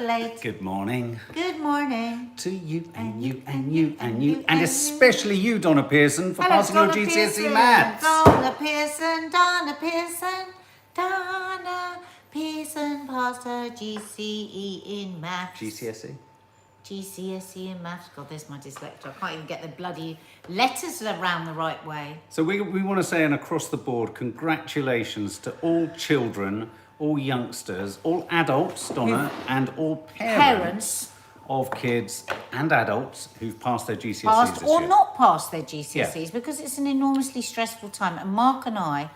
late. Good morning. Good morning. To you and you and you and you and especially you, Donna Pearson, for passing your GCSE maths. Donna Pearson passed her GCE in maths. GCSE? GCSE in maths. God, there's my dyslexia. I can't even get the bloody letters around the right way. So we want to say an across the board congratulations to all children, all youngsters, all adults, Donna, and all parents of kids and adults who've passed their GCSEs passed this or year. not passed their GCSEs, because it's an enormously stressful time. And Mark and I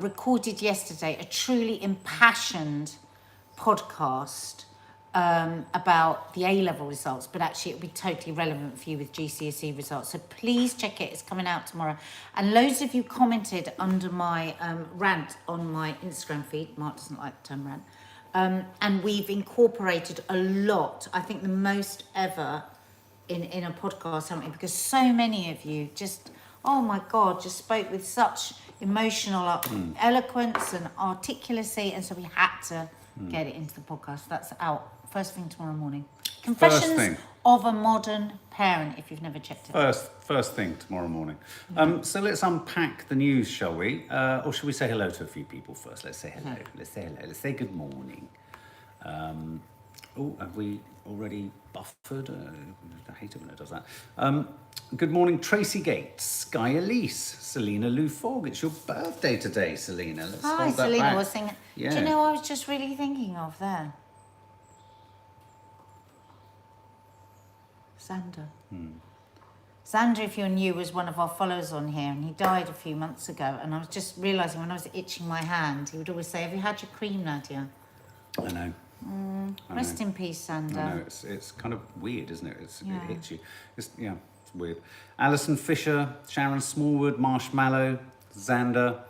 recorded yesterday a truly impassioned podcast about the A-level results, but actually it'll be totally relevant for you with GCSE results. So please check it. It's coming out tomorrow. And loads of you commented under my rant on my Instagram feed. Mark doesn't like the term rant. And we've incorporated a lot, I think the most ever in a podcast, haven't we? Because so many of you just, oh my God, just spoke with such emotional eloquence and articulacy. And so we had to get it into the podcast. That's out first thing tomorrow morning. Confessions of a Modern Parent, if you've never checked it. First thing tomorrow morning. So let's unpack the news, shall we? Or should we say hello to a few people first? Let's say hello. Let's say hello. Let's say good morning. Have we already buffered? I hate it when it does that. Good morning, Tracy Gates, Sky Elise, Selena Lou Fogg. It's your birthday today, Selena. Let's Hi, hold that Selena back. was singing. Yeah. Do you know what I was just really thinking of there? Xander. Xander, if you're new, was one of our followers on here, and he died a few months ago. And I was just realising when I was itching my hand, he would always say, "Have you had your cream, Nadia?" I know. Rest in peace, Xander. I know, it's kind of weird, isn't it? It hits you. It's weird. Alison Fisher, Sharon Smallwood, Marshmallow, Xander,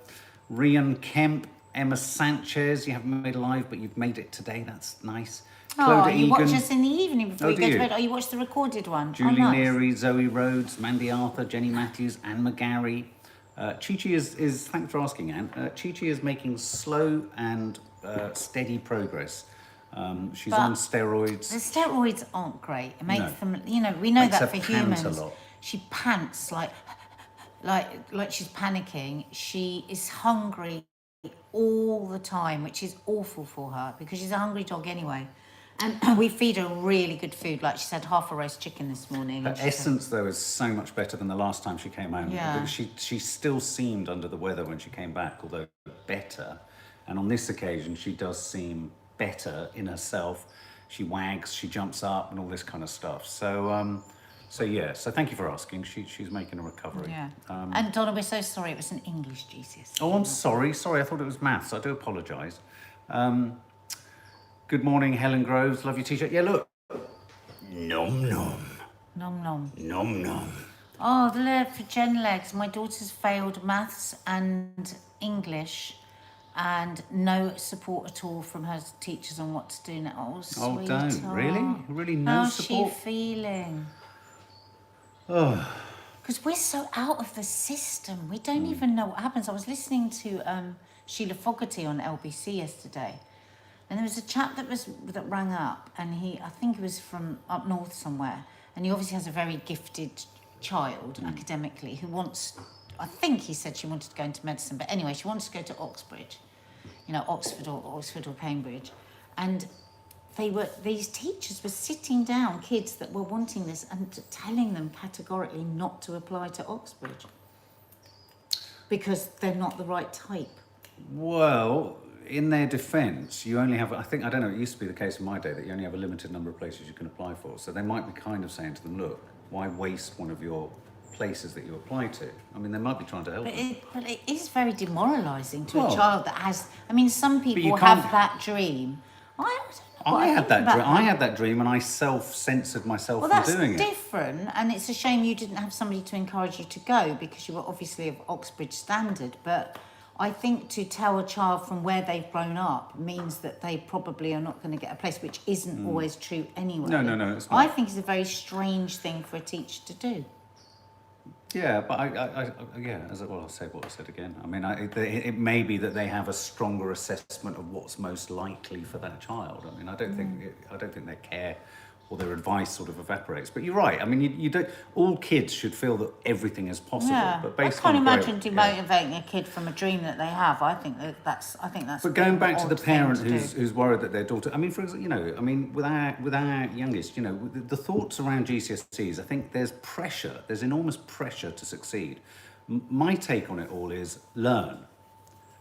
Rian Kemp, Emma Sanchez. You haven't made it live, but you've made it today. That's nice. Oh, Clodagh you watch Egan, us in the evening before you do go to you? bed. Oh, you watch the recorded one. Julie nice. Neary, Zoe Rhodes, Mandy Arthur, Jenny Matthews, Anne McGarry. Chi-Chi is thanks for asking, Anne. Chi-Chi is making slow and steady progress. She's on steroids. The steroids aren't great. It makes No. them, we know Makes that her for pant humans. a lot. She pants like she's panicking. She is hungry all the time, which is awful for her because she's a hungry dog anyway. And we feed her really good food. Like she said, half a roast chicken this morning. Her essence, though, is so much better than the last time she came home. Yeah. She still seemed under the weather when she came back, although better. And on this occasion, she does seem better in herself. She wags, she jumps up, and all this kind of stuff. So thank you for asking. She's making a recovery. Yeah. And Donna, we're so sorry. It was an English GCSE. Oh, I'm sorry. I thought it was maths. I do apologise. Good morning, Helen Groves. Love your t-shirt. Yeah, look. Nom nom. Nom nom. Nom nom. Oh, for Jen Legs. My daughter's failed maths and English, and no support at all from her teachers on what to do now. Oh, sweetheart. Don't. Really? No support? How's she feeling? Oh. Because we're so out of the system. We don't even know what happens. I was listening to Sheila Fogarty on LBC yesterday, and there was a chap that rang up, and I think he was from up north somewhere, and he obviously has a very gifted child academically who wants, I think he said she wanted to go into medicine, but anyway, she wanted to go to Oxford or Cambridge, and these teachers were sitting down kids that were wanting this and telling them categorically not to apply to Oxford because they're not the right type. Well, in their defence, you only have, I don't know, it used to be the case in my day that you only have a limited number of places you can apply for. So they might be kind of saying to them, look, why waste one of your places that you apply to? I mean, they might be trying to help them. But it is very demoralising to a child that has, some people can't- have that dream. I had that dream and I self-censored myself from doing it. Well, that's different, and it's a shame you didn't have somebody to encourage you to go because you were obviously of Oxbridge standard, but I think to tell a child from where they've grown up means that they probably are not going to get a place, which isn't always true anyway. No, it's not. I think it's a very strange thing for a teacher to do. Yeah, but I'll say what I said again. I mean, it may be that they have a stronger assessment of what's most likely for that child. I mean, I don't think their care or their advice sort of evaporates. But you're right. I mean, you don't. All kids should feel that everything is possible. Yeah, But I based can't on imagine demotivating a kid from a dream that they have. I think that's. But going back to the odd thing parent to do. who's worried that their daughter, I mean, for example, with our youngest, the thoughts around GCSEs, I think there's enormous pressure to succeed. My take on it all is learn.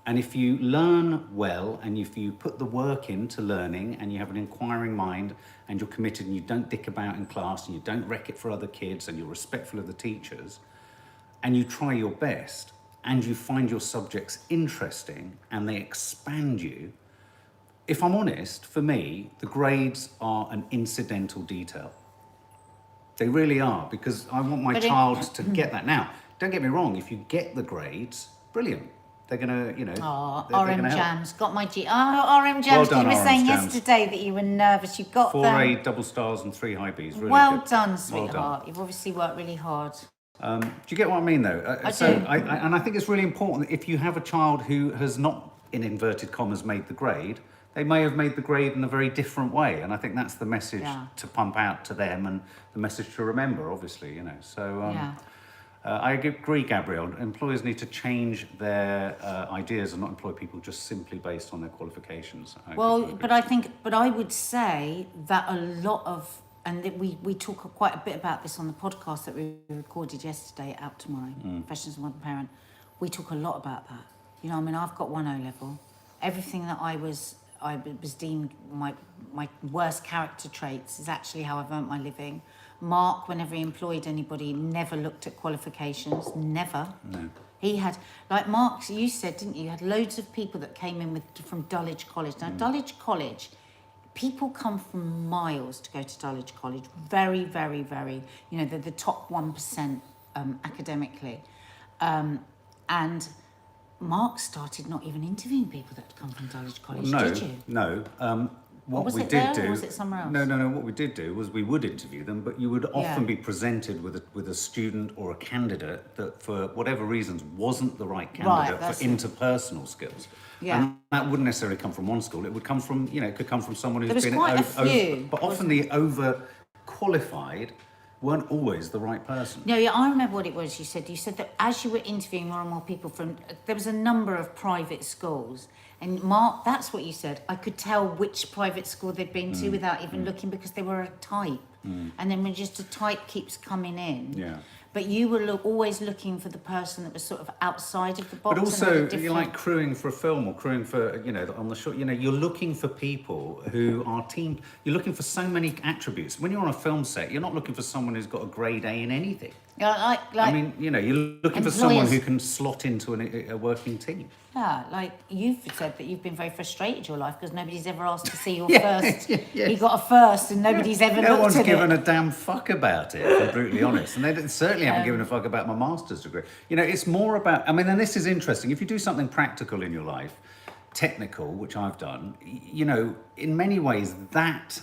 And if you learn well and if you put the work into learning and you have an inquiring mind and you're committed and you don't dick about in class and you don't wreck it for other kids and you're respectful of the teachers and you try your best and you find your subjects interesting and they expand you, if I'm honest, for me, the grades are an incidental detail. They really are, because I want my child to get that. Now, don't get me wrong, if you get the grades, brilliant. They're going to, RM Jams, got my G. Oh, RM Jams, Well done, you were RM saying Jams. yesterday that you were nervous. You got 4 them. A double stars and 3 high Bs. Really Well good. done, Well sweetheart. done. You've obviously worked really hard. Do you get what I mean, though? I do. I think it's really important that if you have a child who has not, in inverted commas, made the grade, they may have made the grade in a very different way. And I think that's the message to pump out to them and the message to remember, obviously, So I agree, Gabrielle. Employers need to change their ideas and not employ people just simply based on their qualifications. But I would say that a lot of, and we talk quite a bit about this on the podcast that we recorded yesterday, out tomorrow, Professions of Modern Parent. We talk a lot about that. I mean, I've got 1 O-level. Everything that I was deemed my worst character traits is actually how I've earned my living. Mark, whenever he employed anybody, never looked at qualifications, never. No. He had, like Mark, you said, didn't you? You had loads of people that came in from Dulwich College. Now, Dulwich College, people come from miles to go to Dulwich College. Very, very, very, they're the top 1% academically. And Mark started not even interviewing people that come from Dulwich College, did you? No. What was we it did there, do, or was it somewhere else? No. What we did do was we would interview them, but you would often be presented with a student or a candidate that, for whatever reasons, wasn't the right candidate for interpersonal skills. Yeah. And that wouldn't necessarily come from one school. It would come from, it could come from someone who's been quite a few, but often the overqualified weren't always the right person. No, I remember what it was. You said that as you were interviewing more and more people there was a number of private schools. And Mark, that's what you said. I could tell which private school they'd been to without even looking, because they were a type. And then when just a type keeps coming in. Yeah. But you were always looking for the person that was sort of outside of the box. But also, you're like crewing for a film or crewing for, on the short, you're looking for people who are team. You're looking for so many attributes. When you're on a film set, you're not looking for someone who's got a grade A in anything. Yeah, I mean, you're looking for someone who can slot into a working team. Yeah, like you've said that you've been very frustrated your life because nobody's ever asked to see your first. Yes. You got a first and nobody's ever looked at it. No one's given a damn fuck about it, if I'm brutally honest. And they certainly haven't given a fuck about my master's degree. It's more about, and this is interesting. If you do something practical in your life, technical, which I've done, in many ways that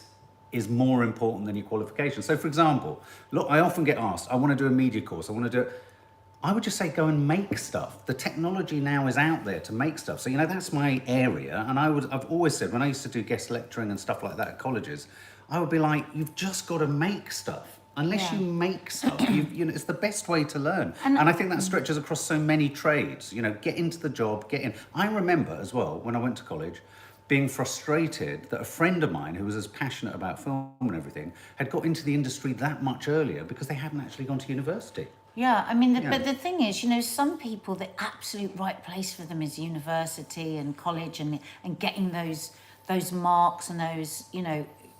is more important than your qualification. So, for example, look, I often get asked, I want to do a media course, I would just say go and make stuff. The technology now is out there to make stuff. So, that's my area. And I've always said, when I used to do guest lecturing and stuff like that at colleges, I would be like, you've just got to make stuff. Unless you make stuff, it's the best way to learn. And I think that stretches across so many trades. Get into the job, get in. I remember as well, when I went to college, being frustrated that a friend of mine who was as passionate about film and everything had got into the industry that much earlier because they hadn't actually gone to university. Yeah, I mean, but the thing is, some people, the absolute right place for them is university and college and getting those marks and those,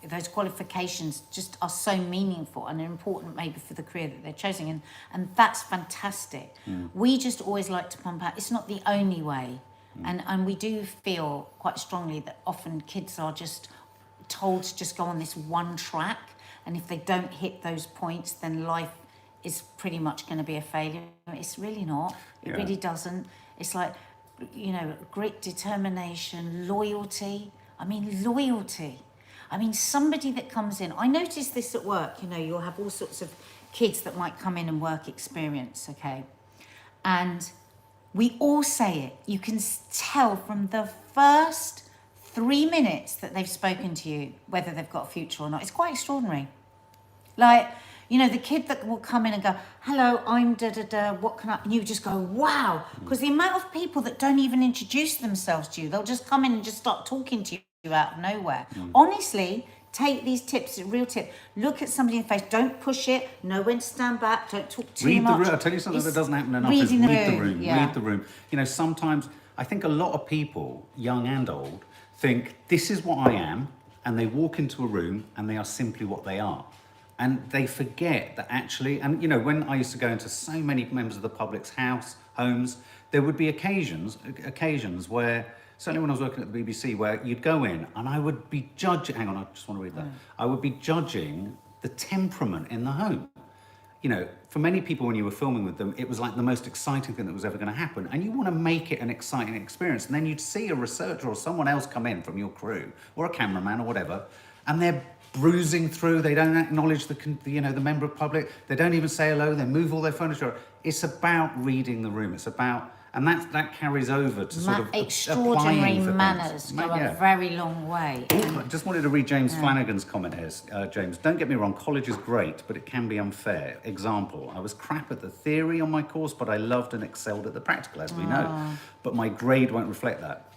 those qualifications just are so meaningful and important maybe for the career that they're choosing. And that's fantastic. We just always like to pump out. It's not the only way. And we do feel quite strongly that often kids are just told to just go on this one track. And if they don't hit those points, then life is pretty much going to be a failure. It's really not. It really doesn't. It's like, grit, determination, loyalty. Loyalty. Somebody that comes in, I notice this at work, you'll have all sorts of kids that might come in and work experience, okay? And we all say it. You can tell from the first 3 minutes that they've spoken to you whether they've got a future or not. It's quite extraordinary. Like, you know, the kid that will come in and go, hello, I'm da-da-da, what can I... And you just go, wow. Because the amount of people that don't even introduce themselves to you, they'll just come in and just start talking to you out of nowhere. Honestly, take these tips, a real tip. Look at somebody in the face. Don't push it. Know when to stand back. Don't talk too Read much. the room. I'll tell you something that doesn't happen enough is reading read the the room, room. yeah. Read the room. You know, sometimes I think a lot of people, young and old, think this is what I am, and they walk into a room and they are simply what they are. And they forget that actually, and you know, when I used to go into so many members of the public's homes, there would be occasions where, certainly when I was working at the BBC, where you'd go in and I would be judging, hang on, I just want to read that. I would be judging the temperament in the home. You know, for many people when you were filming with them, it was like the most exciting thing that was ever going to happen. And you want to make it an exciting experience. And then you'd see a researcher or someone else come in from your crew, or a cameraman or whatever, and they're bruising through, they don't acknowledge the member of public, they don't even say hello, they move all their furniture. It's about reading the room. It's about, and that carries over to sort of extraordinary manners go a very long way. I just wanted to read James Flanagan's comment here. James, don't get me wrong, college is great, but it can be unfair. Example, I was crap at the theory on my course, but I loved and excelled at the practical, as we know. But my grade won't reflect that.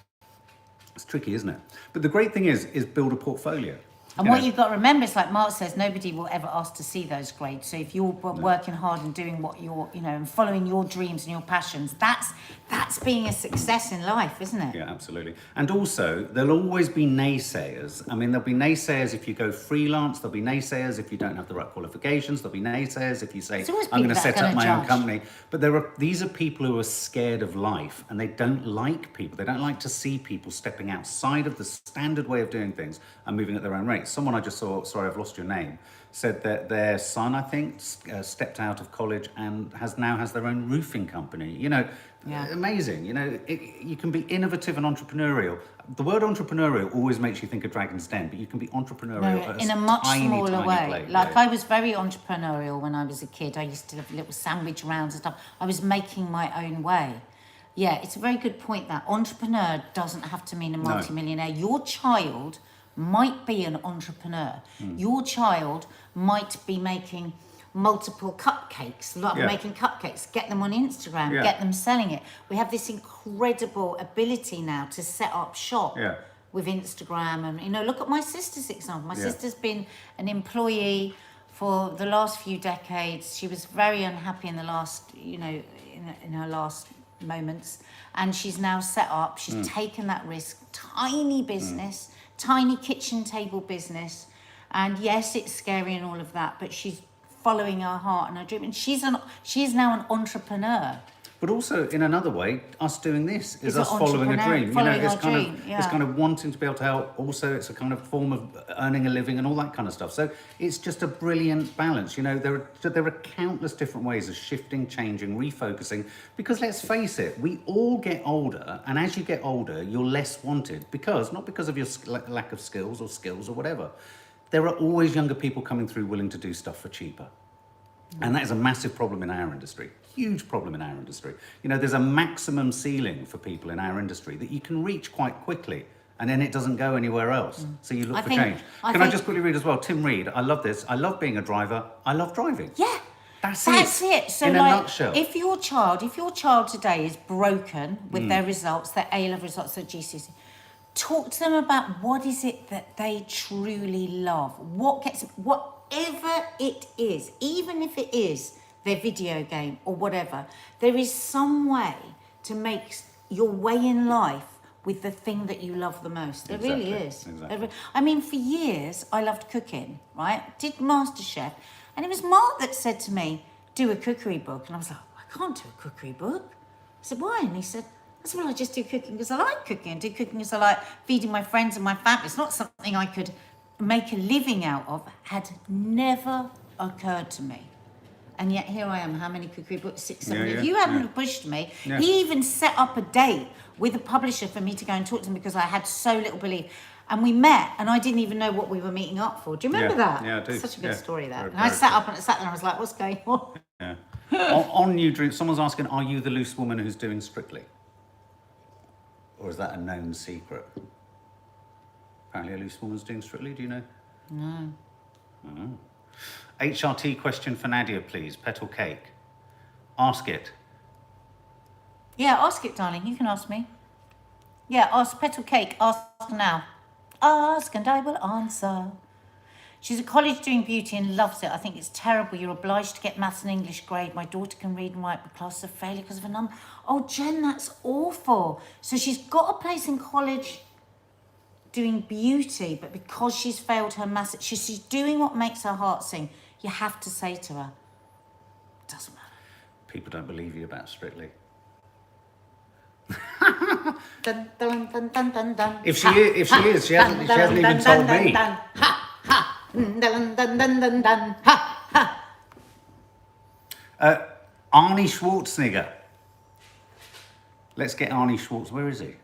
It's tricky, isn't it? But the great thing is build a portfolio. And what you've got to remember is, like Mark says, nobody will ever ask to see those grades. So if you're working hard and doing what you're, you know, and following your dreams and your passions, that's being a success in life, isn't it? Yeah, absolutely. And also, there'll always be naysayers. I mean, there'll be naysayers if you go freelance. There'll be naysayers if you don't have the right qualifications. There'll be naysayers if you say, I'm going to set up my own company. But these are people who are scared of life, and they don't like people. They don't like to see people stepping outside of the standard way of doing things and moving at their own rate. Someone I just saw, sorry, I've lost your name, said that their son, I think, stepped out of college and now has their own roofing company. You know, amazing. You know, you can be innovative and entrepreneurial. The word entrepreneurial always makes you think of Dragon's Den, but you can be entrepreneurial in a much smaller way. Play. Like, I was very entrepreneurial when I was a kid. I used to have little sandwich rounds and stuff. I was making my own way. Yeah, it's a very good point, that entrepreneur doesn't have to mean a multimillionaire. Your child might be an entrepreneur. Your child might be making multiple cupcakes, making cupcakes, get them on Instagram, get them selling it. We have this incredible ability now to set up shop with Instagram. And, you know, look at my sister's example. My sister's been an employee for the last few decades. She was very unhappy in the last, you know, in her last moments. And she's now set up, she's taken that risk, tiny business, tiny kitchen table business, and yes, it's scary and all of that, but she's following her heart and her dream, and she's now an entrepreneur. But also, in another way, us doing this is us following a dream. It's kind of wanting to be able to help. Also, it's a kind of form of earning a living and all that kind of stuff. So it's just a brilliant balance. You know, there are countless different ways of shifting, changing, refocusing. Because let's face it, we all get older, and as you get older, you're less wanted. Not because of your lack of skills or whatever. There are always younger people coming through willing to do stuff for cheaper. And that is a massive problem in our industry. Huge problem in our industry. You know, there's a maximum ceiling for people in our industry that you can reach quite quickly, and then it doesn't go anywhere else. So you look for change. Can I just quickly read as well? Tim Reed, I love this. I love being a driver. I love driving. Yeah. That's it. So, in a nutshell. If your child today is broken with their results, their A-level results, their GCSE, talk to them about what is it that they truly love. Whatever it is, even if it is their video game or whatever, there is some way to make your way in life with the thing that you love the most. There really is. Exactly. I mean, for years, I loved cooking, right? Did MasterChef. And it was Mark that said to me, do a cookery book. And I was like, I can't do a cookery book. I said, why? And he said, that's well, I just do cooking because I like cooking. I do cooking because I like feeding my friends and my family. It's not something I could make a living out of. Had never occurred to me. And yet here I am. How many cookery books? 6, 7. If you hadn't pushed me, he even set up a date with a publisher for me to go and talk to him because I had so little belief. And we met, and I didn't even know what we were meeting up for. Do you remember that? Yeah, I do. Such a good story, that. Very, And I very sat there and I was like, what's going on? Yeah. on New Dream, someone's asking, are you the loose woman who's doing Strictly? Or is that a known secret? Apparently a loose woman's doing Strictly, do you know? No. Oh. HRT question for Nadia, please. Petal cake. Ask it. Yeah, ask it, darling. You can ask me. Yeah, ask Petal Cake. Ask now. Ask and I will answer. She's at college doing beauty and loves it. I think it's terrible. You're obliged to get maths and English grade. My daughter can read and write, but classes are failure because of a number. Oh, Jen, that's awful. So she's got a place in college doing beauty, but because she's failed her maths, she's doing what makes her heart sing. You have to say to her, doesn't matter. People don't believe you about Strictly. Dun, dun, dun, dun, dun, dun. If she is, she hasn't even told me. Dun, dun, dun, dun, dun. Ha, ha. Arnie Schwarzenegger. Let's get Arnie Schwartz. Where is he?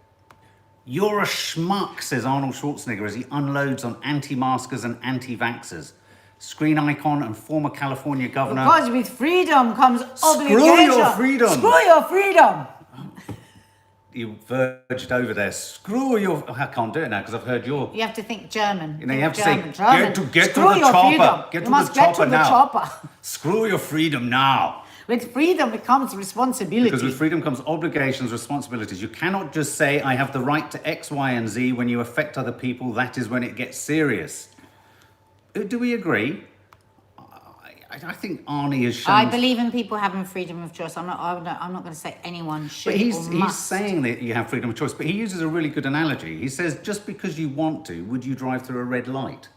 You're a schmuck, says Arnold Schwarzenegger as he unloads on anti-maskers and anti-vaxxers. Screen icon and former California governor. Because with freedom comes obligation. Screw your freedom. Screw your freedom. You verged over there. Screw your... Oh, I can't do it now because I've heard your... You have to think German. You know, you have to German, say, German. get to Screw the your chopper. freedom. Get You to must the get chopper to the now. chopper. Screw your freedom now. With freedom becomes responsibility. Because with freedom comes obligations, responsibilities. You cannot just say, I have the right to X, Y, and Z. When you affect other people, that is when it gets serious. Do we agree? I think Arnie has shown... I believe in people having freedom of choice. I'm not going to say anyone should But or he's must. saying that you have freedom of choice, but he uses a really good analogy. He says, just because you want to, would you drive through a red light?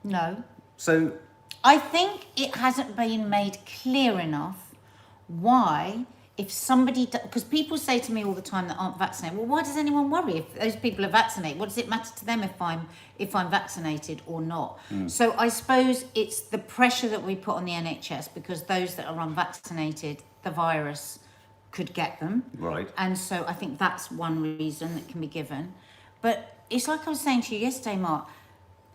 No. So... I think it hasn't been made clear enough why, if somebody... Because people say to me all the time that aren't vaccinated, well, why does anyone worry if those people are vaccinated? What does it matter to them if I'm vaccinated or not? So I suppose it's the pressure that we put on the NHS because those that are unvaccinated, the virus could get them. Right. And so I think that's one reason that can be given. But it's like I was saying to you yesterday, Mark,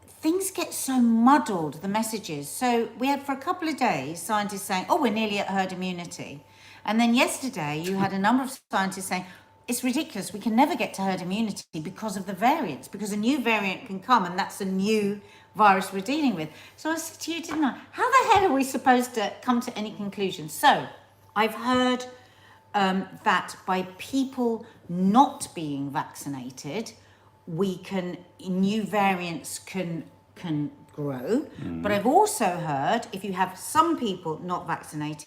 things get so muddled, the messages. So we had for a couple of days scientists saying, oh, we're nearly at herd immunity. And then yesterday you had a number of scientists saying, it's ridiculous, we can never get to herd immunity because of the variants, because a new variant can come and that's a new virus we're dealing with. So I said to you, didn't I, how the hell are we supposed to come to any conclusion? So I've heard that by people not being vaccinated, new variants can grow. But I've also heard if you have some people not vaccinated,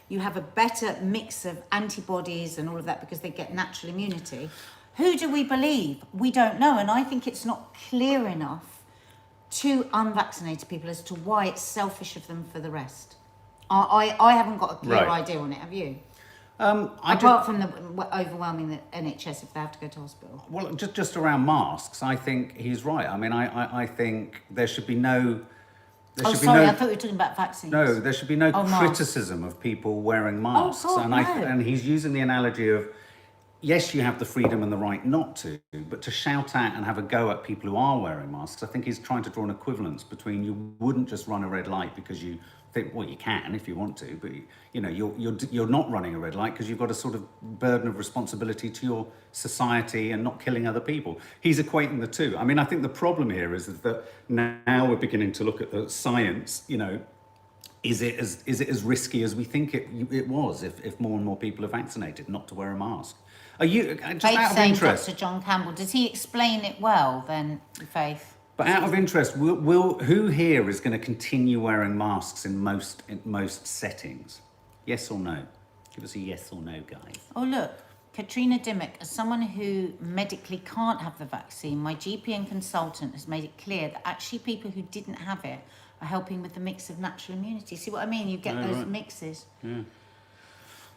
you have a better mix of antibodies and all of that because they get natural immunity. Who do we believe? We don't know. And I think it's not clear enough to unvaccinated people as to why it's selfish of them for the rest. I haven't got a clear idea on it, have you? Apart from the overwhelming the NHS if they have to go to hospital. Well, just around masks, I think he's right. I mean, I think there should be no... I thought we were talking about vaccines. No, there should be no masks. criticism of people wearing masks. God, no. And he's using the analogy of, yes, you have the freedom and the right not to, but to shout at and have a go at people who are wearing masks, I think he's trying to draw an equivalence between you wouldn't just run a red light because you think, well, you can if you want to, but you know, you're not running a red light because you've got a sort of burden of responsibility to your society and not killing other people. He's equating the two. I mean, I think the problem here is that now we're beginning to look at the science, you know, is it as risky as we think it was if more and more people are vaccinated not to wear a mask? Are you, just out of interest... Dr. John Campbell, does he explain it well then, Faith? But out of interest, who here is going to continue wearing masks in most settings? Yes or no? Give us a yes or no, guys. Oh, look, Katrina Dimmock, as someone who medically can't have the vaccine, my GP and consultant has made it clear that actually people who didn't have it are helping with the mix of natural immunity. See what I mean? You get those mixes. Yeah.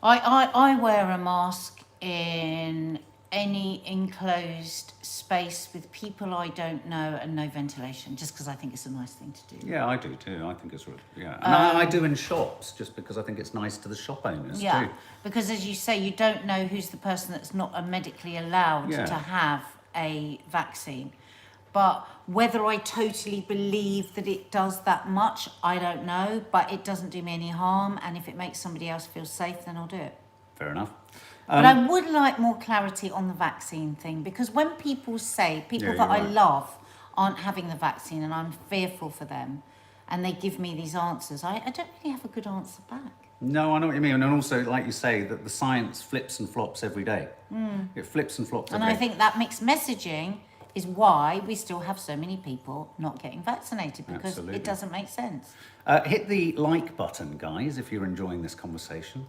I wear a mask in any enclosed space with people I don't know and no ventilation, just because I think it's a nice thing to do. Yeah, I do too. I think it's really, yeah. And I do in shops, just because I think it's nice to the shop owners too. Because as you say, you don't know who's the person that's not medically allowed to have a vaccine. But whether I totally believe that it does that much, I don't know. But it doesn't do me any harm. And if it makes somebody else feel safe, then I'll do it. Fair enough. But I would like more clarity on the vaccine thing, because when people say, people that I love aren't having the vaccine and I'm fearful for them, and they give me these answers, I don't really have a good answer back. No, I know what you mean. And also, like you say, that the science flips and flops every day. It flips and flops every day. And I think that mixed messaging is why we still have so many people not getting vaccinated, because it doesn't make sense. Hit the like button, guys, if you're enjoying this conversation.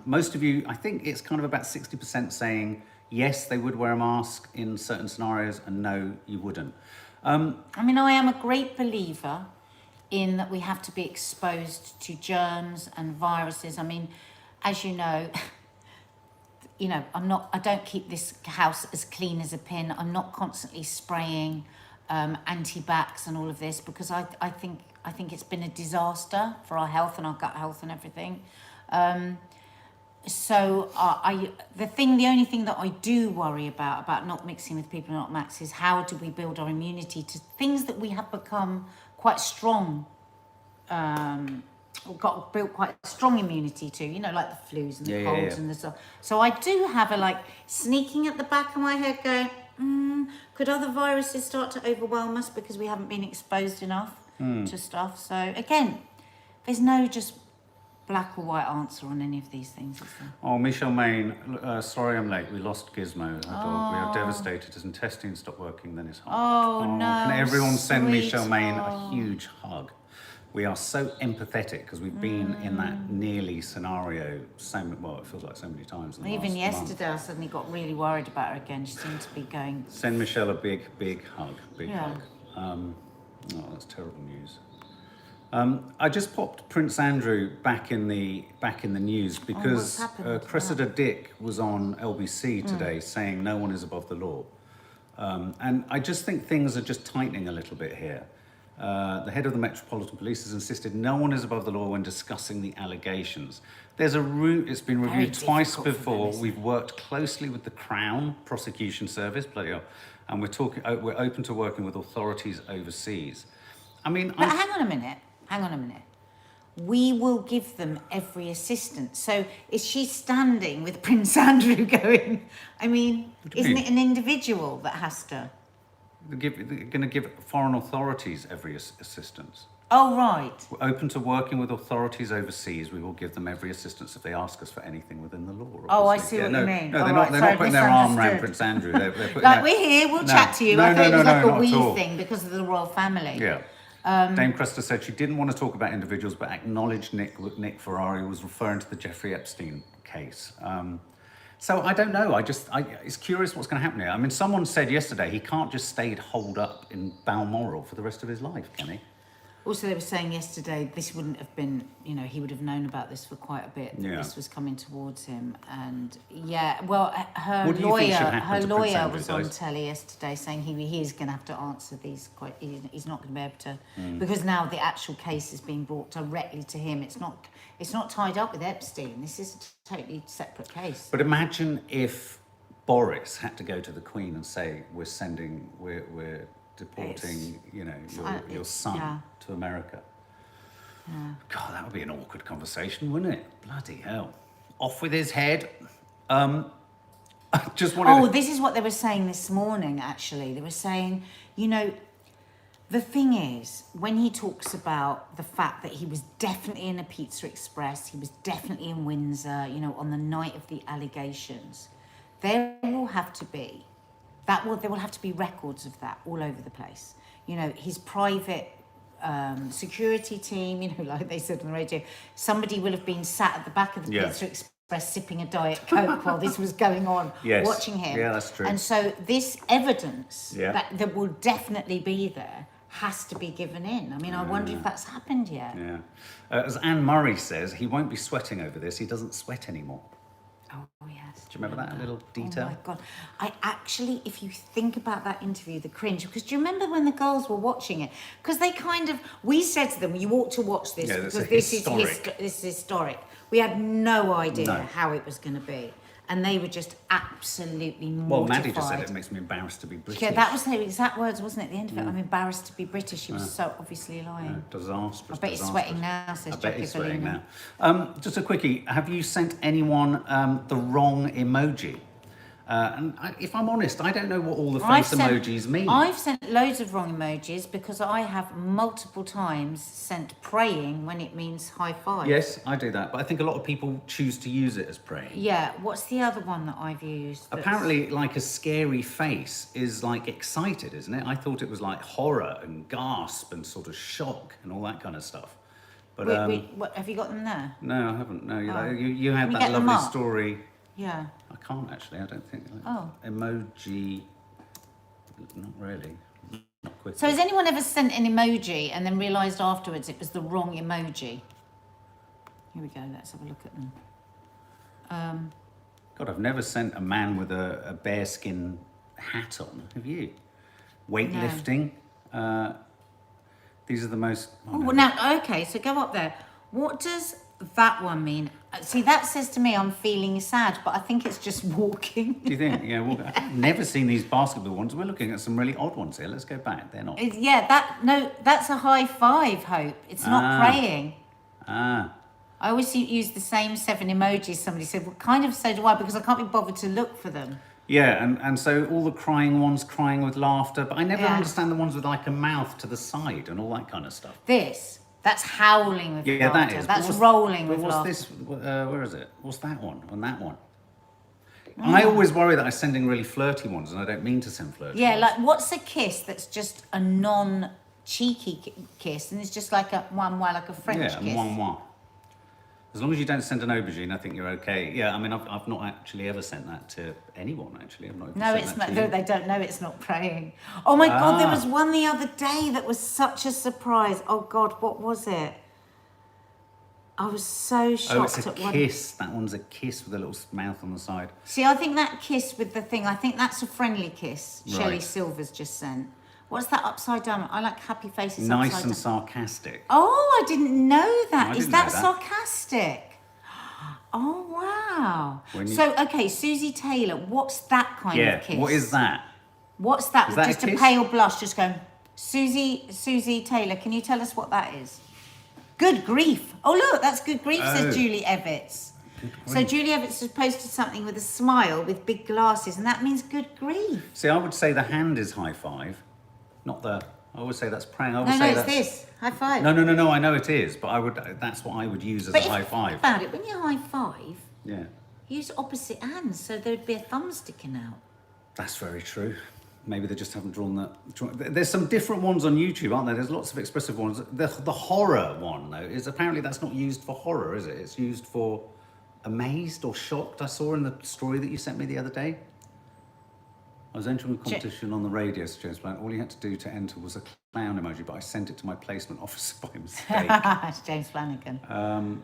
Most of you, I think it's kind of about 60% saying yes, they would wear a mask in certain scenarios, and no, you wouldn't. I mean, I am a great believer in that we have to be exposed to germs and viruses. I mean, as you know, I don't keep this house as clean as a pin. I'm not constantly spraying anti-vax and all of this, because I think it's been a disaster for our health and our gut health and everything. The only thing that I do worry about not mixing with people who are not vax is how do we build our immunity to things that we have become quite strong, built quite strong immunity to, like the flus and the colds and the stuff. So I do have sneaking at the back of my head going, could other viruses start to overwhelm us because we haven't been exposed enough to stuff? So again, there's no just black or white answer on any of these things, is there? Oh, Michelle Main, sorry I'm late. We lost Gizmo, our dog. We are devastated. His intestines stopped working, then his heart. Oh, no. Can everyone send Michelle Main a sweetheart. huge hug? We are so empathetic because we've been in that nearly scenario it feels like so many times. In the Even last yesterday, I suddenly got really worried about her again. She seemed to be going... Send Michelle a big, big hug. Big Yeah. hug. That's terrible news. I just popped Prince Andrew back in the news because Cressida Dick was on LBC today saying no one is above the law, and I just think things are just tightening a little bit here. The head of the Metropolitan Police has insisted no one is above the law when discussing the allegations. There's a route, it's been reviewed twice before. We've worked closely with the Crown Prosecution Service, bloody hell, and we're open to working with authorities overseas. I mean, But hang on a minute. We will give them every assistance. So is she standing with Prince Andrew going, I mean, isn't it an individual that has to? They're going to give foreign authorities every assistance. Oh, right. We're open to working with authorities overseas. We will give them every assistance if they ask us for anything within the law. Obviously. Oh, I see what you mean. No, they're not putting their arm around Prince Andrew. They're putting we're here, we'll chat to you. I thought it was like a wee thing because of the royal family. Yeah. Dame Cresta said she didn't want to talk about individuals, but acknowledged Nick Ferrari was referring to the Jeffrey Epstein case. So I don't know. It's curious what's going to happen here. I mean, someone said yesterday he can't just stay holed up in Balmoral for the rest of his life, can he? Also, they were saying yesterday this wouldn't have been, he would have known about this for quite a bit. Yeah. This was coming towards him, and her What do you think should happen to Prince lawyer Andrew, was on guys? telly yesterday saying he is going to have to answer these. He's not going to be able to because now the actual case is being brought directly to him. It's not tied up with Epstein. This is a totally separate case. But imagine if Boris had to go to the Queen and say, we're deporting, your son to America. Yeah. God, that would be an awkward conversation, wouldn't it? Bloody hell. Off with his head. I just wanted this is what they were saying this morning, actually. They were saying, the thing is, when he talks about the fact that he was definitely in a Pizza Express, he was definitely in Windsor, on the night of the allegations, there will have to be records of that all over the place. His private security team, like they said on the radio, somebody will have been sat at the back of the Pizza Express sipping a Diet Coke while this was going on, watching him. Yeah, that's true. And so this evidence that will definitely be there has to be given in. I mean, I wonder if that's happened yet. Yeah. As Anne Murray says, he won't be sweating over this. He doesn't sweat anymore. Oh, yes. Do you remember that little detail? Oh, my God. I actually, if you think about that interview, the cringe, because do you remember when the girls were watching it? Because they we said to them, you ought to watch this because this is historic. We had no idea how it was going to be. and they were just absolutely Well, mortified. Maddie just said it makes me embarrassed to be British. Yeah, that was her exact words, wasn't it? At the end of it, I'm embarrassed to be British. She was so obviously lying. Disastrous. I bet he's sweating now, says I bet Jackie he's sweating Bellino. now. Just a quickie. Have you sent anyone the wrong emoji? If I'm honest, I don't know what all the face emojis mean. I've sent loads of wrong emojis because I have multiple times sent praying when it means high five. Yes, I do that, but I think a lot of people choose to use it as praying. Yeah, what's the other one that I've used? Apparently, like a scary face is like excited, isn't it? I thought it was like horror and gasp and sort of shock and all that kind of stuff. But what, have you got them there? no, I haven't. No, you had Can we that get them lovely up? story. Yeah. I can't actually. I don't think. Oh. Emoji. Not really. Not quickly. So has anyone ever sent an emoji and then realised afterwards it was the wrong emoji? Here we go. Let's have a look at them. God, I've never sent a man with a bearskin hat on. Have you? Weightlifting. These are the most. Oh, well, now, okay, so go up there. What does that one mean? See, that says to me I'm feeling sad, but I think it's just walking. Do you think? Yeah, well, I've never seen these basketball ones. We're looking at some really odd ones here. Let's go back. They're not. That's a high five, Hope. It's not praying. Ah. I always use the same 7 emojis. Somebody said, well, kind of so do I, because I can't be bothered to look for them. Yeah, and so all the crying ones, crying with laughter, but I never understand the ones with like a mouth to the side and all that kind of stuff. That's howling with Yeah, laughter. that is. That's rolling with what's laughter. This? Where is it? What's that one? And that one? I always worry that I'm sending really flirty ones, and I don't mean to send flirty ones. Like what's a kiss that's just a non-cheeky kiss, and it's just like a like a French kiss? Yeah, moi. As long as you don't send an aubergine, I think you're okay. Yeah, I mean, I've not actually ever sent that to anyone, actually. I've not even No, sent it's that not. to No, you. they don't know it's not praying. Oh my God, there was one the other day that was such a surprise. Oh God, what was it? I was so shocked it's a at one. kiss. That one's a kiss with a little mouth on the side. See, I think that kiss with the thing, I think that's a friendly kiss. Right. Shelley Silver's just sent. What's that upside down? I like happy faces Nice upside and down. sarcastic. Oh, I didn't know that. I Is didn't that know that. sarcastic? Oh, wow. When you- So, okay, Susie Taylor, what's that kind of kiss? What is that? What's that? Is that a Just a kiss? pale blush, just going, Susie Taylor, can you tell us what that is? Good grief. Oh, look, that's good grief, says Julie Evans. So Julie Evans has posted something with a smile with big glasses, and that means good grief. See, I would say the hand is high five, not the. I always say that's praying. I would No, say it's that's, this. High five. No. I know it is, but that's what I would use as But a if high you five. think about it, when you high five, Yeah, use opposite hands, so there'd be a thumb sticking out. that's very true. Maybe they just haven't drawn that. There's some different ones on YouTube, aren't there? There's lots of expressive ones. The horror one, though, is apparently that's not used for horror, is it? It's used for amazed or shocked. I saw in the story that you sent me the other day. I was entering a competition on the radio, so James Blunt. All you had to do to enter was a clown emoji, but I sent it to my placement officer by mistake. It's James Flanagan.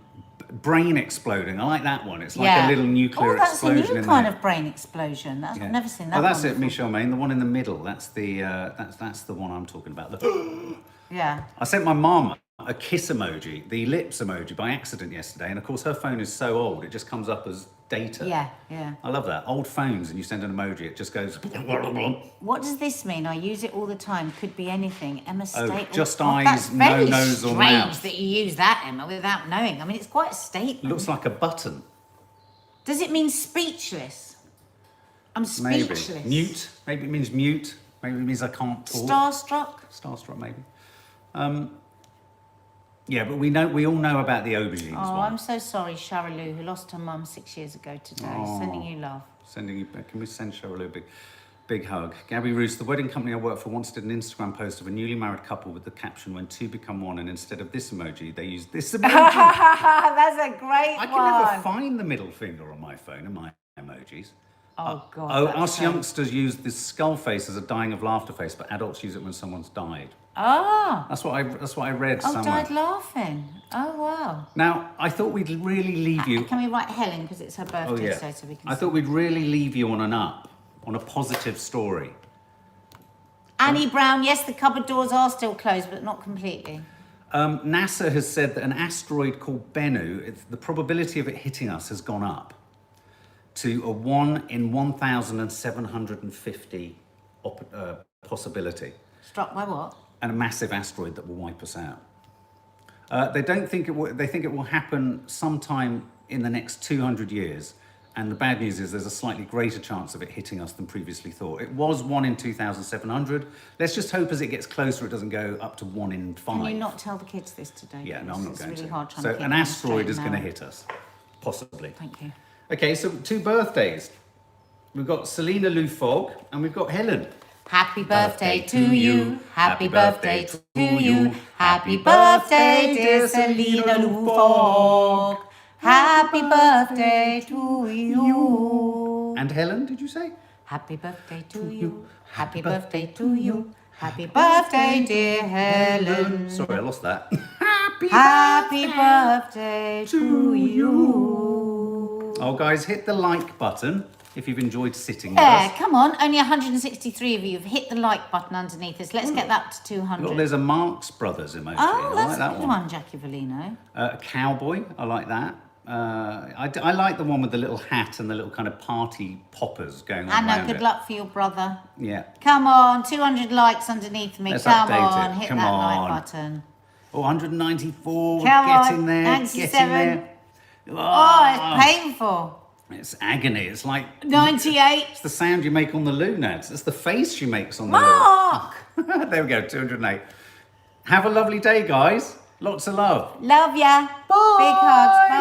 Brain exploding. I like that one. It's like a little nuclear that's explosion a new in kind there. of brain explosion. I've never seen that Oh, that's one it, before. Michelle Main. The one in the middle. That's the that's the one I'm talking about. Yeah. I sent my mum a kiss emoji, the lips emoji, by accident yesterday, and of course her phone is so old it just comes up as data. Yeah. I love that. Old phones, and you send an emoji, it just goes. What does this mean? I use it all the time. Could be anything. Emma State. just that's eyes, no very nose or strange mouth. that you use that, Emma, without knowing. I mean, it's quite a statement. Looks like a button. Does it mean speechless? I'm Maybe. speechless. Mute. Maybe it means mute. Maybe it means I can't talk. Starstruck. Starstruck, maybe. Yeah, but we all know about the aubergines Oh, one. I'm so sorry, Charalou, who lost her mum 6 years ago today. Oh. Sending you love. Sending you. Can we send Cheryl a big hug? Gabby Roos, the wedding company I work for once did an Instagram post of a newly married couple with the caption, "When two become one," and instead of this emoji, they used this emoji. That's a great I one. can never find the middle finger on my phone in my emojis. Oh, God. Oh, that's us so- youngsters use this skull face as a dying of laughter face, but adults use it when someone's died. Ah. That's what I read Oh, somewhere. died laughing. Oh, wow. Now, I thought we'd really leave you. Can we write Helen, because it's her birthday, Oh yeah. so we can I thought we'd really leave you on an up, on a positive story. Annie Brown, yes, the cupboard doors are still closed, but not completely. NASA has said that an asteroid called Bennu, the probability of it hitting us has gone up. to a 1 in 1,750 possibility. Struck by what? And a massive asteroid that will wipe us out. They think it will happen sometime in the next 200 years. And the bad news is there's a slightly greater chance of it hitting us than previously thought. It was 1 in 2,700. Let's just hope as it gets closer, it doesn't go up to 1 in 5. Can you not tell the kids this today? Yeah, no, I'm not going It's really to. hard trying So to keep an them asteroid straight is going to now. hit us, possibly. Thank you. Okay, so 2 birthdays. We've got Selena Lou Fogg and we've got Helen. Happy birthday to you. Happy birthday to you. Happy birthday, dear Selena Lou Fogg. Happy birthday to you. And Helen, did you say? Happy birthday to you. Happy birthday to you. Happy birthday, dear Helen. Sorry, I lost that. Happy birthday to you. Oh, guys, hit the like button if you've enjoyed sitting with Yeah, us. come on. Only 163 of you have hit the like button underneath us. Let's get that to 200. Look, there's a Marx Brothers emoji. Oh, I that's like a that good one, Jackie Valino. A cowboy, I like that. I like the one with the little hat and the little kind of party poppers going on Anna, around good it. luck for your brother. Yeah. Come on, 200 likes underneath me. Let's Come update on, it. hit Come that on. like button. Oh, 194. Come We're on, getting there. 97. Getting there. Oh, it's painful. It's agony. It's like 98. it's the sound you make on the Lunads. It's the face she makes on the Mark! There we go, 208. Have a lovely day, guys. Lots of love. Love ya. Bye. Big hugs. Bye.